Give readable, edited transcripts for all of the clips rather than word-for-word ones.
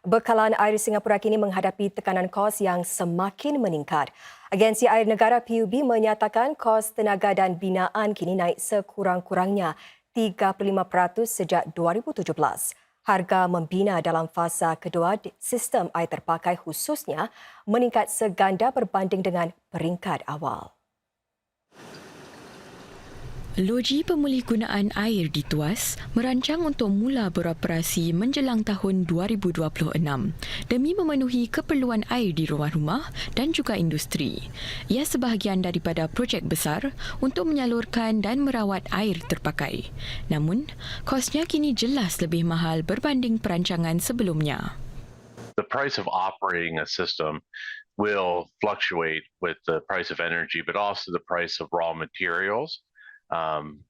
Bekalan air Singapura kini menghadapi tekanan kos yang semakin meningkat. Agensi Air Negara PUB menyatakan kos tenaga dan binaan kini naik sekurang-kurangnya 35% sejak 2017. Harga membina dalam fasa kedua sistem air terpakai khususnya meningkat seganda berbanding dengan peringkat awal. Loji Pemulihgunaan Air di Tuas merancang untuk mula beroperasi menjelang tahun 2026 demi memenuhi keperluan air di rumah-rumah dan juga industri. Ia sebahagian daripada projek besar untuk menyalurkan dan merawat air terpakai. Namun, kosnya kini jelas lebih mahal berbanding perancangan sebelumnya. The price of operating a system will fluctuate with the price of energy, but also the price of raw materials,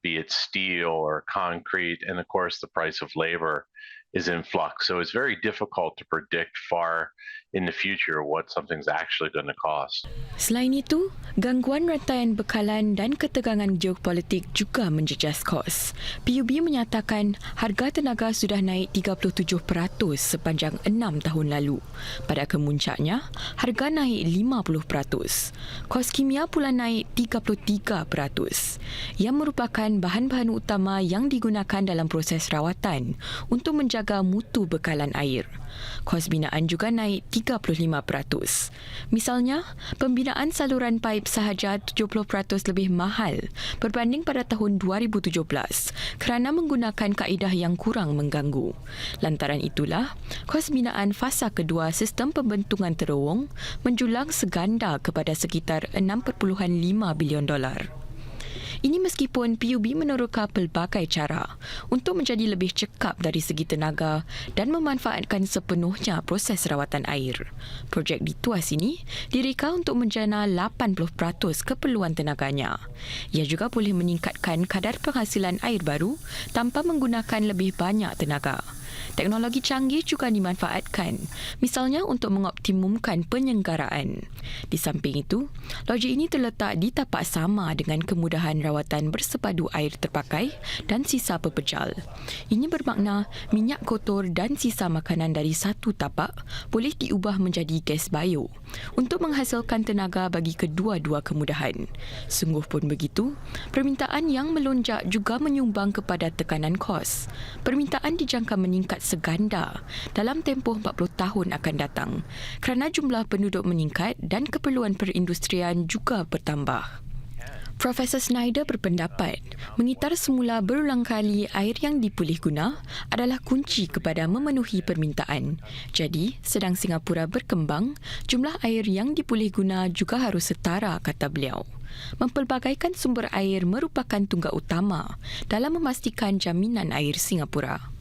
be it steel or concrete, and of course the price of labor is in flux. So it's very difficult to predict far in the future what something's actually going to cost. Selain itu, gangguan rantaian bekalan dan ketegangan geopolitik juga menjejas kos. PUB menyatakan harga tenaga sudah naik 37% sepanjang 6 tahun lalu. Pada kemuncaknya, harga naik 50%. Kos kimia pula naik 33%. Ia merupakan bahan-bahan utama yang digunakan dalam proses rawatan untuk menjaga mutu bekalan air. Kos binaan juga naik 35%. Misalnya, pembinaan saluran paip sahaja 70% lebih mahal berbanding pada tahun 2017 kerana menggunakan kaedah yang kurang mengganggu. Lantaran itulah, kos binaan fasa kedua sistem pembentungan terowong menjulang seganda kepada sekitar $6.5 bilion. Ini meskipun PUB meneroka pelbagai cara untuk menjadi lebih cekap dari segi tenaga dan memanfaatkan sepenuhnya proses rawatan air. Projek di Tuas ini direka untuk menjana 80% keperluan tenaganya. Ia juga boleh meningkatkan kadar penghasilan air baru tanpa menggunakan lebih banyak tenaga. Teknologi canggih juga dimanfaatkan, misalnya untuk mengoptimumkan penyenggaraan. Di samping itu, loji ini terletak di tapak sama dengan kemudahan rawatan bersepadu air terpakai dan sisa pepejal. Ini bermakna minyak kotor dan sisa makanan dari satu tapak boleh diubah menjadi gas bio untuk menghasilkan tenaga bagi kedua-dua kemudahan. Sungguh pun begitu, permintaan yang melonjak juga menyumbang kepada tekanan kos. Permintaan dijangka meningkat seganda dalam tempoh 40 tahun akan datang kerana jumlah penduduk meningkat dan keperluan perindustrian juga bertambah. Profesor Snyder berpendapat, mengitar semula berulang kali air yang dipulih guna adalah kunci kepada memenuhi permintaan. Jadi, sedang Singapura berkembang, jumlah air yang dipulih guna juga harus setara, kata beliau. Mempelbagaikan sumber air merupakan tunggak utama dalam memastikan jaminan air Singapura.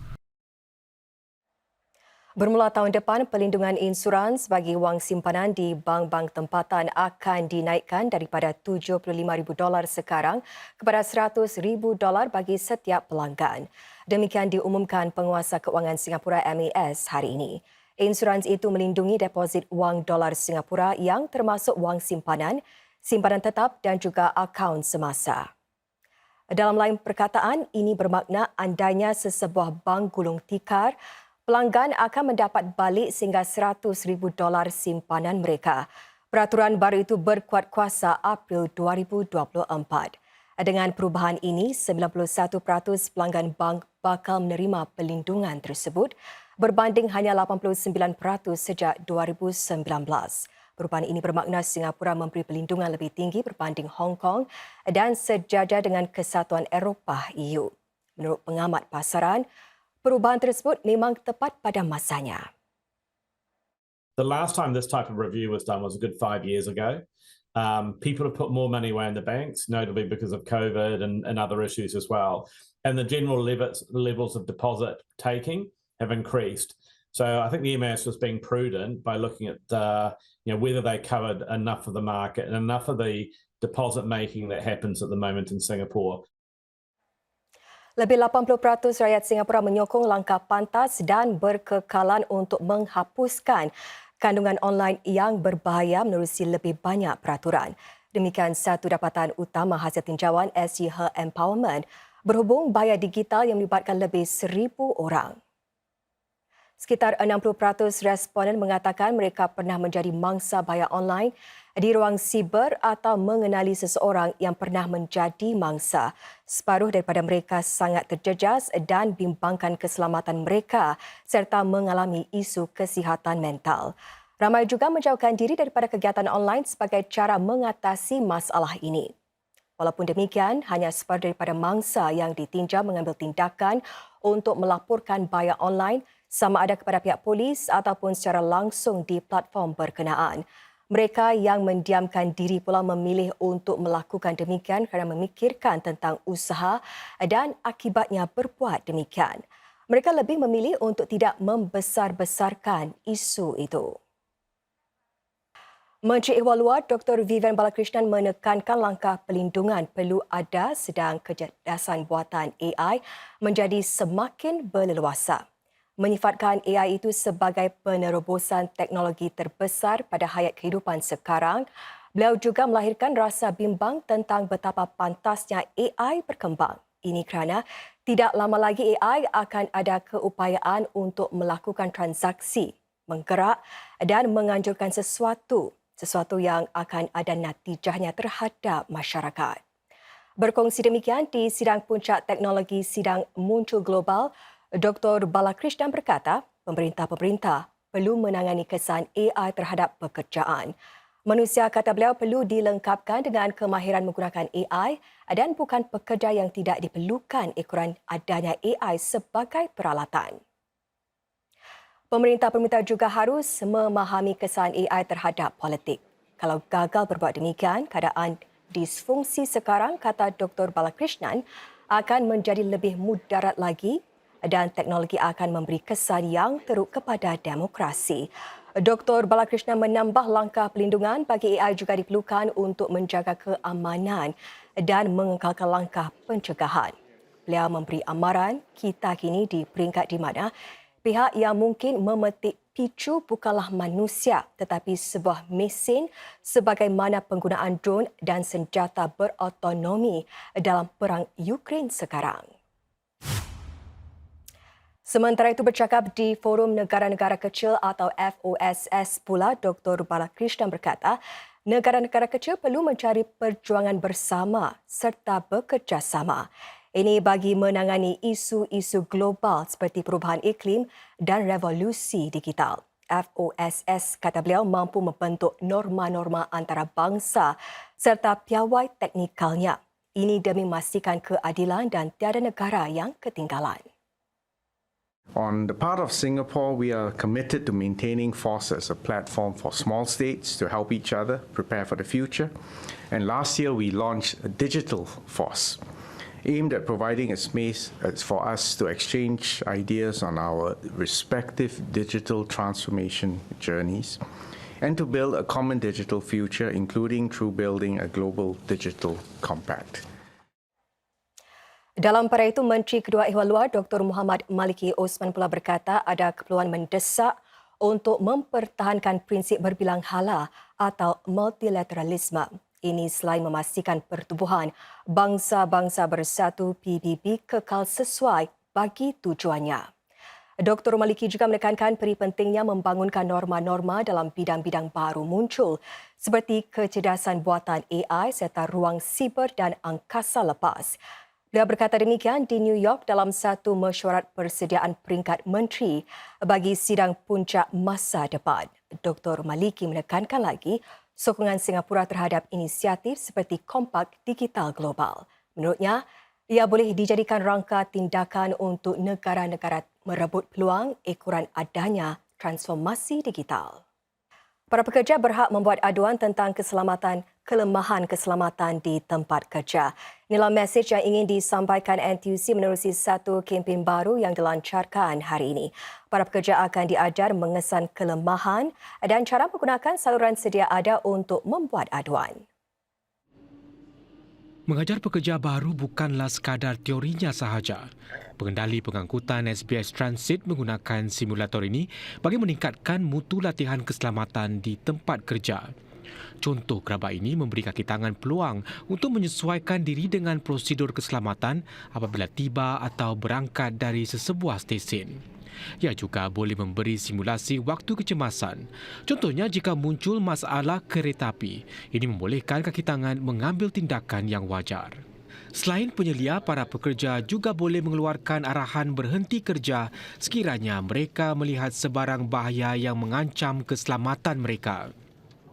Bermula tahun depan, pelindungan insurans bagi wang simpanan di bank-bank tempatan akan dinaikkan daripada $75,000 sekarang kepada $100,000 bagi setiap pelanggan. Demikian diumumkan Penguasa Kewangan Singapura MAS hari ini. Insurans itu melindungi deposit wang dolar Singapura yang termasuk wang simpanan, simpanan tetap dan juga akaun semasa. Dalam lain perkataan, ini bermakna andainya sesebuah bank gulung tikar, pelanggan akan mendapat balik sehingga $100,000 simpanan mereka. Peraturan baru itu berkuat kuasa April 2024. Dengan perubahan ini, 91% pelanggan bank bakal menerima pelindungan tersebut berbanding hanya 89% sejak 2019. Perubahan ini bermakna Singapura memberi pelindungan lebih tinggi berbanding Hong Kong dan sejajar dengan Kesatuan Eropah EU. Menurut pengamat pasaran, perubahan tersebut memang tepat pada masanya. The last time this type of review was done was a good 5 years ago. People have put more money away in the banks, notably because of COVID and other issues as well. And the general levels of deposit taking have increased. So I think the MAS was being prudent by looking at whether they covered enough of the market and enough of the deposit making that happens at the moment in Singapore. Lebih 80% rakyat Singapura menyokong langkah pantas dan berkekalan untuk menghapuskan kandungan online yang berbahaya menerusi lebih banyak peraturan. Demikian satu dapatan utama hasil tinjauan SG Her Empowerment berhubung bayar digital yang melibatkan lebih 1,000 orang. Sekitar 60% responden mengatakan mereka pernah menjadi mangsa bayar online di ruang siber atau mengenali seseorang yang pernah menjadi mangsa. Separuh daripada mereka sangat terjejas dan bimbangkan keselamatan mereka serta mengalami isu kesihatan mental. Ramai juga menjauhkan diri daripada kegiatan online sebagai cara mengatasi masalah ini. Walaupun demikian, hanya separuh daripada mangsa yang ditinjau mengambil tindakan untuk melaporkan bayar online sama ada kepada pihak polis ataupun secara langsung di platform berkenaan. Mereka yang mendiamkan diri pula memilih untuk melakukan demikian kerana memikirkan tentang usaha dan akibatnya berbuat demikian. Mereka lebih memilih untuk tidak membesar-besarkan isu itu. Menteri Ehwal Luar Dr. Vivian Balakrishnan menekankan langkah pelindungan perlu ada sedang kecerdasan buatan AI menjadi semakin berleluasa. Menyifatkan AI itu sebagai penerobosan teknologi terbesar pada hayat kehidupan sekarang, beliau juga melahirkan rasa bimbang tentang betapa pantasnya AI berkembang. Ini kerana tidak lama lagi AI akan ada keupayaan untuk melakukan transaksi, menggerak dan menganjurkan sesuatu yang akan ada natijahnya terhadap masyarakat. Berkongsi demikian di sidang puncak teknologi sidang muncul global, Dr. Balakrishnan berkata, pemerintah perlu menangani kesan AI terhadap pekerjaan. Manusia, kata beliau, perlu dilengkapkan dengan kemahiran menggunakan AI dan bukan pekerja yang tidak diperlukan ekoran adanya AI sebagai peralatan. Pemerintah juga harus memahami kesan AI terhadap politik. Kalau gagal berbuat demikian, keadaan disfungsi sekarang, kata Dr. Balakrishnan, akan menjadi lebih mudarat lagi dan teknologi akan memberi kesan yang teruk kepada demokrasi. Dr. Balakrishnan menambah langkah pelindungan bagi AI juga diperlukan untuk menjaga keamanan dan mengekalkan langkah pencegahan. Beliau memberi amaran kita kini di peringkat di mana pihak yang mungkin memetik picu bukanlah manusia tetapi sebuah mesin sebagaimana penggunaan drone dan senjata berautonomi dalam perang Ukraine sekarang. Sementara itu bercakap di Forum Negara-Negara Kecil atau FOSS pula, Dr. Balakrishnan berkata, negara-negara kecil perlu mencari perjuangan bersama serta bekerjasama. Ini bagi menangani isu-isu global seperti perubahan iklim dan revolusi digital. FOSS, kata beliau, mampu membentuk norma-norma antarabangsa serta piawai teknikalnya. Ini demi memastikan keadilan dan tiada negara yang ketinggalan. On the part of Singapore, we are committed to maintaining FOSS as a platform for small states to help each other prepare for the future. And last year, we launched a digital FOSS, aimed at providing a space for us to exchange ideas on our respective digital transformation journeys and to build a common digital future, including through building a global digital compact. Dalam pada itu, Menteri Kedua Ehwal Luar Dr. Muhammad Maliki Osman pula berkata ada keperluan mendesak untuk mempertahankan prinsip berbilang hala atau multilateralisme. Ini selain memastikan pertubuhan bangsa-bangsa bersatu PBB kekal sesuai bagi tujuannya. Dr. Maliki juga menekankan peri pentingnya membangunkan norma-norma dalam bidang-bidang baru muncul seperti kecerdasan buatan AI serta ruang siber dan angkasa lepas. Beliau berkata demikian di New York dalam satu mesyuarat persediaan peringkat menteri bagi sidang puncak masa depan. Dr. Maliki menekankan lagi sokongan Singapura terhadap inisiatif seperti Kompak Digital Global. Menurutnya, ia boleh dijadikan rangka tindakan untuk negara-negara merebut peluang ekoran adanya transformasi digital. Para pekerja berhak membuat aduan tentang kelemahan keselamatan di tempat kerja. Inilah mesej yang ingin disampaikan NTUC menerusi satu kempen baru yang dilancarkan hari ini. Para pekerja akan diajar mengesan kelemahan dan cara menggunakan saluran sedia ada untuk membuat aduan. Mengajar pekerja baru bukanlah sekadar teorinya sahaja. Pengendali pengangkutan SBS Transit menggunakan simulator ini bagi meningkatkan mutu latihan keselamatan di tempat kerja. Contoh kerabat ini memberi kaki tangan peluang untuk menyesuaikan diri dengan prosedur keselamatan apabila tiba atau berangkat dari sesebuah stesen. Ia juga boleh memberi simulasi waktu kecemasan. Contohnya jika muncul masalah kereta api, ini membolehkan kaki tangan mengambil tindakan yang wajar. Selain penyelia, para pekerja juga boleh mengeluarkan arahan berhenti kerja sekiranya mereka melihat sebarang bahaya yang mengancam keselamatan mereka.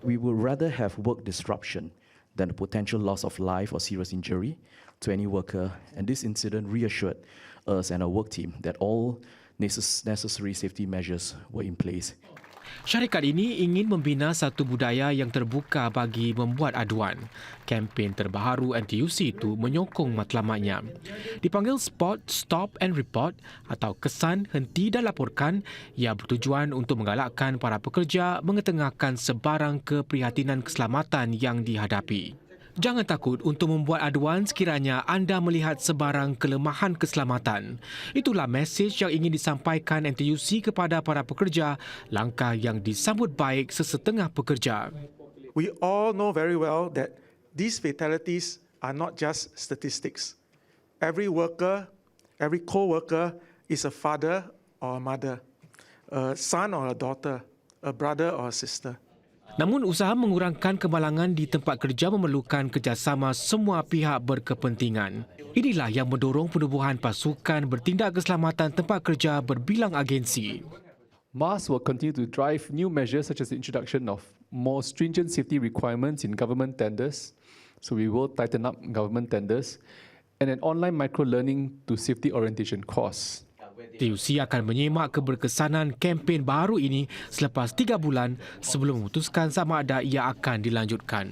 We would rather have work disruption than the potential loss of life or serious injury to any worker, and this incident reassured us and our work team that all necessary safety measures were in place. Syarikat ini ingin membina satu budaya yang terbuka bagi membuat aduan. Kempen terbaru NTUC itu menyokong matlamatnya. Dipanggil Spot, Stop and Report atau kesan henti dan laporkan, ia bertujuan untuk menggalakkan para pekerja mengetengahkan sebarang keprihatinan keselamatan yang dihadapi. Jangan takut untuk membuat aduan sekiranya anda melihat sebarang kelemahan keselamatan. Itulah mesej yang ingin disampaikan NTUC kepada para pekerja, langkah yang disambut baik sesetengah pekerja. We all know very well that these fatalities are not just statistics. Every worker, every co-worker is a father or a mother, a son or a daughter, a brother or a sister. Namun usaha mengurangkan kemalangan di tempat kerja memerlukan kerjasama semua pihak berkepentingan. Inilah yang mendorong penubuhan pasukan bertindak keselamatan tempat kerja berbilang agensi. MAS will continue to drive new measures such as the introduction of more stringent safety requirements in government tenders. So we will tighten up government tenders and an online micro-learning to safety orientation course. TUC akan menyemak keberkesanan kempen baru ini selepas 3 bulan sebelum memutuskan sama ada ia akan dilanjutkan.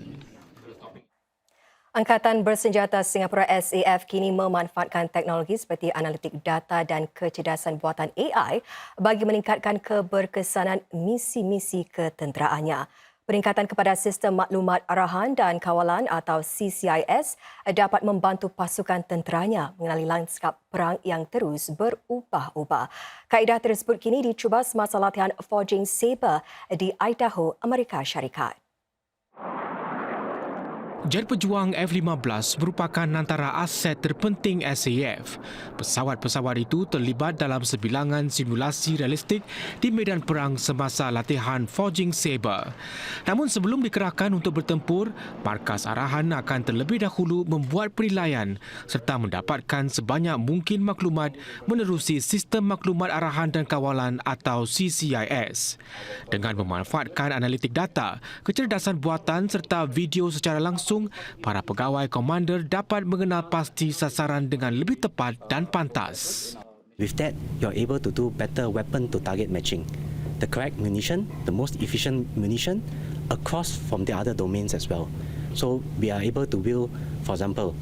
Angkatan Bersenjata Singapura SAF kini memanfaatkan teknologi seperti analitik data dan kecerdasan buatan AI bagi meningkatkan keberkesanan misi-misi ketenteraannya. Peningkatan kepada sistem maklumat arahan dan kawalan atau CCIS dapat membantu pasukan tenteranya mengenali lanskap perang yang terus berubah-ubah. Kaedah tersebut kini dicuba semasa latihan Forging Saber di Idaho, Amerika Syarikat. Jet pejuang F-15 merupakan antara aset terpenting SAF. Pesawat-pesawat itu terlibat dalam sebilangan simulasi realistik di medan perang semasa latihan Forging Saber. Namun sebelum dikerahkan untuk bertempur, markas arahan akan terlebih dahulu membuat penilaian serta mendapatkan sebanyak mungkin maklumat menerusi sistem maklumat arahan dan kawalan atau CCIS. Dengan memanfaatkan analitik data, kecerdasan buatan serta video secara langsung, para pegawai komander dapat mengenal pasti sasaran dengan lebih tepat dan pantas. With that, you're able to do better weapon to target matching. The correct munition, the most efficient munition across from the other domains as well. So we are able to build, for example,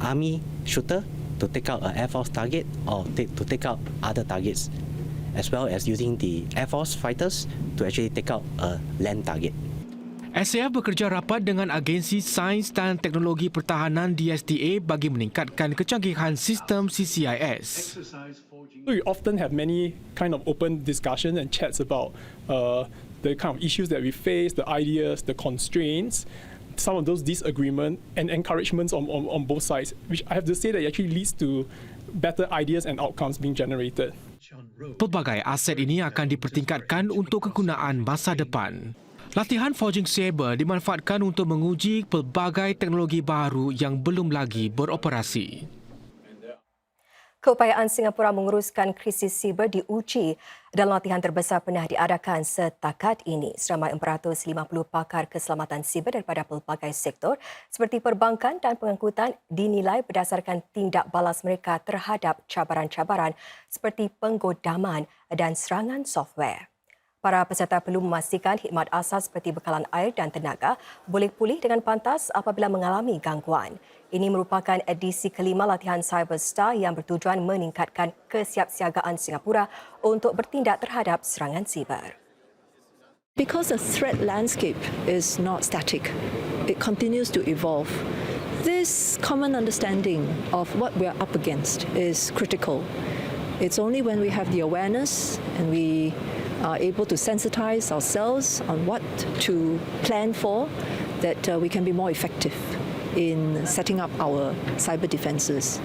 army shooter to take out an Air Force target or to take out other targets, as well as using the Air Force fighters to actually take out a land target. SAF bekerja rapat dengan Agensi Sains dan Teknologi Pertahanan DSTA bagi meningkatkan kecanggihan sistem CCIS. We often have many kind of open discussions and chats about the kind of issues that we face, the ideas, the constraints, some of those disagreements and encouragements on both sides, which I have to say that actually leads to better ideas and outcomes being generated. Pelbagai aset ini akan dipertingkatkan untuk kegunaan masa depan. Latihan Forging Saber dimanfaatkan untuk menguji pelbagai teknologi baru yang belum lagi beroperasi. Keupayaan Singapura menguruskan krisis siber diuji dalam latihan terbesar pernah diadakan setakat ini. Seramai 450 pakar keselamatan siber daripada pelbagai sektor seperti perbankan dan pengangkutan dinilai berdasarkan tindak balas mereka terhadap cabaran-cabaran seperti penggodaman dan serangan software. Para peserta perlu memastikan khidmat asas seperti bekalan air dan tenaga boleh pulih dengan pantas apabila mengalami gangguan. Ini merupakan edisi kelima latihan Cyberstar yang bertujuan meningkatkan kesiapsiagaan Singapura untuk bertindak terhadap serangan siber. Because the threat landscape is not static, it continues to evolve. This common understanding of what we are up against is critical. It's only when we have the awareness and we are able to sensitize ourselves on what to plan for, that we can be more effective in setting up our cyber defenses.